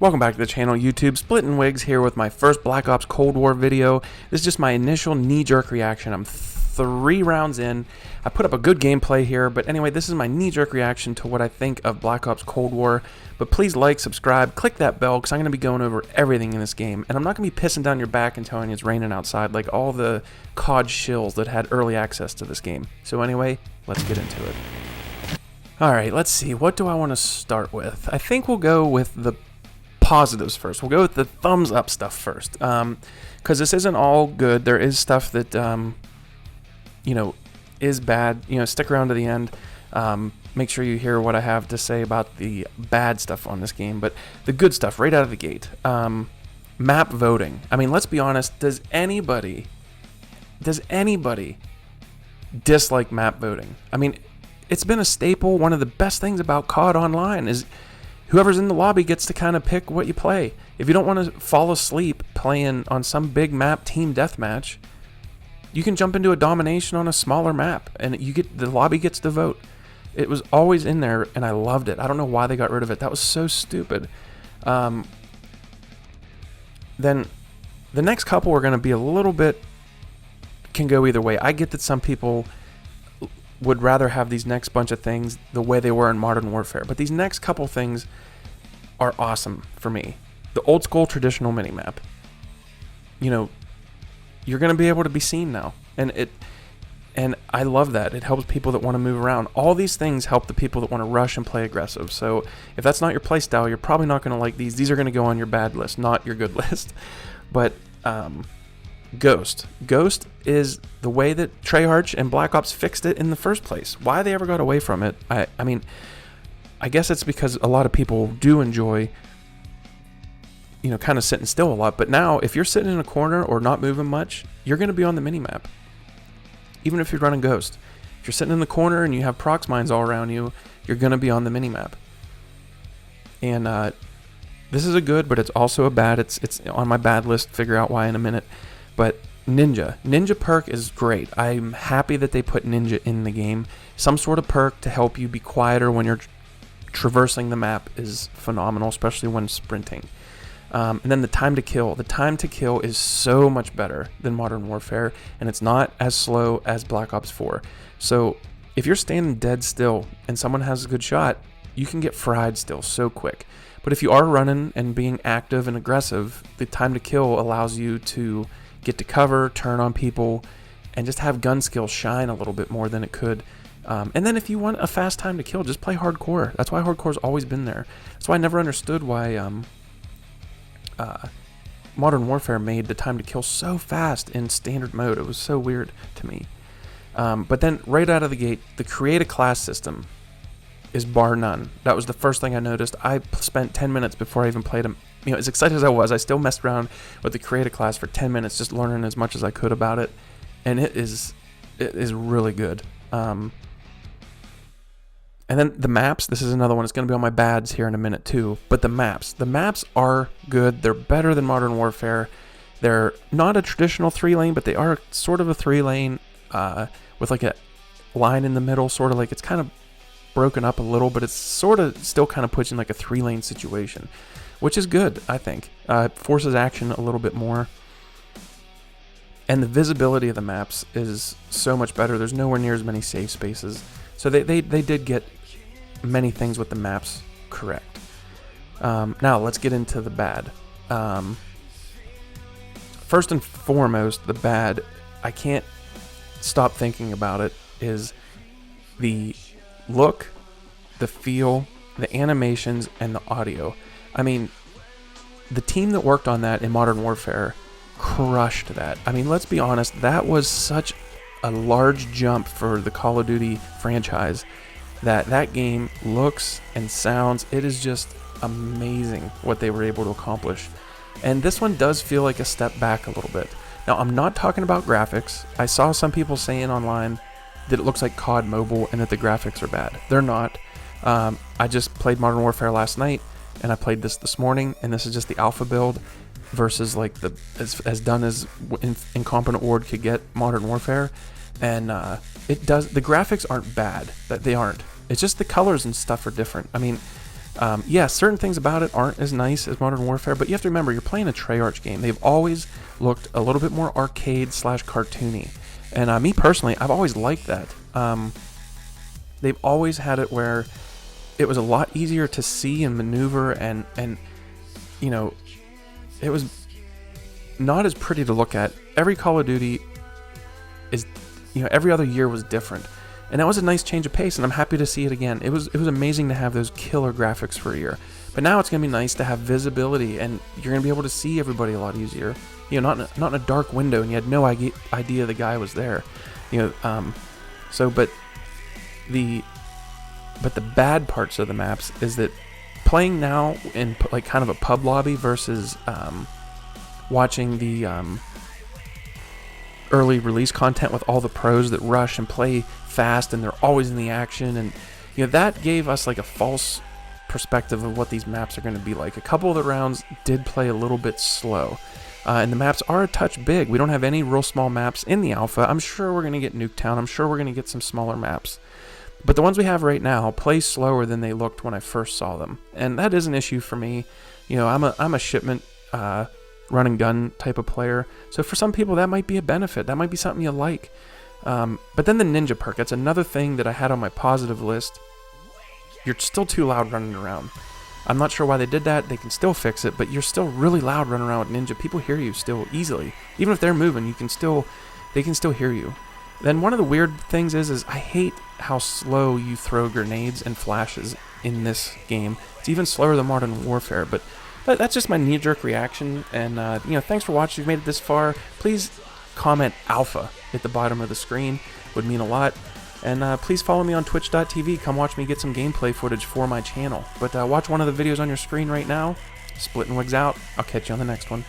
Welcome back to the channel, YouTube. Splitting Wigs here with my first Black Ops Cold War video. This is just my initial knee-jerk reaction. I'm 3 rounds in. I put up a good gameplay here, but anyway, this is my knee-jerk reaction to what I think of Black Ops Cold War. But please like, subscribe, click that bell, because I'm going to be going over everything in this game. And I'm not going to be pissing down your back and telling you it's raining outside like all the COD shills that had early access to this game. So anyway, let's get into it. Alright, let's see. What do I want to start with? I think we'll go with the positives first. We'll go with the thumbs up stuff first, because this isn't all good. There is stuff that is bad. Stick around to the end. Make sure you hear what I have to say about the bad stuff on this game, but the good stuff right out of the gate. Map voting. I mean, let's be honest, does anybody dislike map voting? I mean, it's been a staple. One of the best things about COD Online is whoever's in the lobby gets to kind of pick what you play. If you don't want to fall asleep playing on some big map team deathmatch, you can jump into a domination on a smaller map, and the lobby gets to vote. It was always in there, and I loved it. I don't know why they got rid of it. That was so stupid. Then the next couple are going to be a little bit, can go either way. I get that some people would rather have these next bunch of things the way they were in Modern Warfare, but these next couple things are awesome for me. The old school traditional minimap. You're going to be able to be seen now, and I love that. It helps people that want to move around. All these things help the people that want to rush and play aggressive. So if that's not your play style, you're probably not going to like these. These are going to go on your bad list, not your good list. But Ghost is the way that Treyarch and Black Ops fixed it in the first place. Why they ever got away from it, I mean, I guess it's because a lot of people do enjoy kind of sitting still a lot. But now if you're sitting in a corner or not moving much, you're going to be on the minimap, even if you're running Ghost. If you're sitting in the corner and you have prox mines all around you, you're going to be on the minimap. And this is a good, but it's also a bad. It's on my bad list. Figure out why in a minute. But Ninja perk is great. I'm happy that they put Ninja in the game. Some sort of perk to help you be quieter when you're traversing the map is phenomenal, especially when sprinting. And then the time to kill. The time to kill is so much better than Modern Warfare, and it's not as slow as Black Ops 4. So if you're standing dead still and someone has a good shot, you can get fried still so quick. But if you are running and being active and aggressive, the time to kill allows you to get to cover, turn on people, and just have gun skill shine a little bit more than it could. And then if you want a fast time to kill, just play hardcore. That's why hardcore's always been there. That's why I never understood why Modern Warfare made the time to kill so fast in standard mode. It was so weird to me. But then right out of the gate, the create a class system is bar none. That was the first thing I noticed. I spent 10 minutes before I even played them. As excited as I was, I still messed around with the create a class for 10 minutes, just learning as much as I could about it, and it is really good. And then the maps. This is another one. It's going to be on my bads here in a minute too. But the maps are good. They're better than Modern Warfare. They're not a traditional 3-lane, but they are sort of a 3-lane with like a line in the middle, sort of like it's kind of broken up a little, but it's sort of still kind of puts in like a 3-lane situation, which is good, I think. Forces action a little bit more. And the visibility of the maps is so much better. There's nowhere near as many safe spaces. So they did get many things with the maps correct. Now let's get into the bad. First and foremost, the bad, I can't stop thinking about it, is the look, the feel, the animations, and the audio. I mean, the team that worked on that in Modern Warfare crushed that. I mean, let's be honest, that was such a large jump for the Call of Duty franchise that game looks and sounds. It is just amazing what they were able to accomplish. And this one does feel like a step back a little bit. Now, I'm not talking about graphics. I saw some people saying online that it looks like COD Mobile and that the graphics are bad. They're not. I just played Modern Warfare last night, and I played this morning, and this is just the alpha build versus like the as done as Incompetent Ward could get Modern Warfare, and the graphics aren't bad. That they aren't. It's just the colors and stuff are different. I mean, Yeah, certain things about it aren't as nice as Modern Warfare, but you have to remember, you're playing a Treyarch game. They've always looked a little bit more arcade/cartoony. And me personally, I've always liked that. They've always had it where it was a lot easier to see and maneuver, and you know, it was not as pretty to look at. Every Call of Duty is, you know, every other year was different. And that was a nice change of pace, and I'm happy to see it again. It was amazing to have those killer graphics for a year. But now it's going to be nice to have visibility, and you're going to be able to see everybody a lot easier. You know, not in a dark window, and you had no idea the guy was there. You know, but the bad parts of the maps is that playing now in like kind of a pub lobby versus watching the early release content with all the pros that rush and play fast and they're always in the action, and you know, that gave us like a false perspective of what these maps are going to be like. A couple of the rounds did play a little bit slow, and the maps are a touch big. We don't have any real small maps in the alpha. I'm sure we're going to get Nuketown. I'm sure we're going to get some smaller maps, but the ones we have right now play slower than they looked when I first saw them, and that is an issue for me. You know, I'm a shipment run and gun type of player, so for some people that might be a benefit. That might be something you like. But then the ninja perk, that's another thing that I had on my positive list. You're still too loud running around. I'm not sure why they did that. They can still fix it, but you're still really loud running around with ninja. People hear you still easily. Even if they're moving, they can still hear you. Then one of the weird things is I hate how slow you throw grenades and flashes in this game. It's even slower than Modern Warfare, but that's just my knee-jerk reaction. And you know, thanks for watching. If you've made it this far, please comment alpha at the bottom of the screen. Would mean a lot. And please follow me on twitch.tv. Come watch me get some gameplay footage for my channel. But watch one of the videos on your screen right now. Splitting Wigs out. I'll catch you on the next one.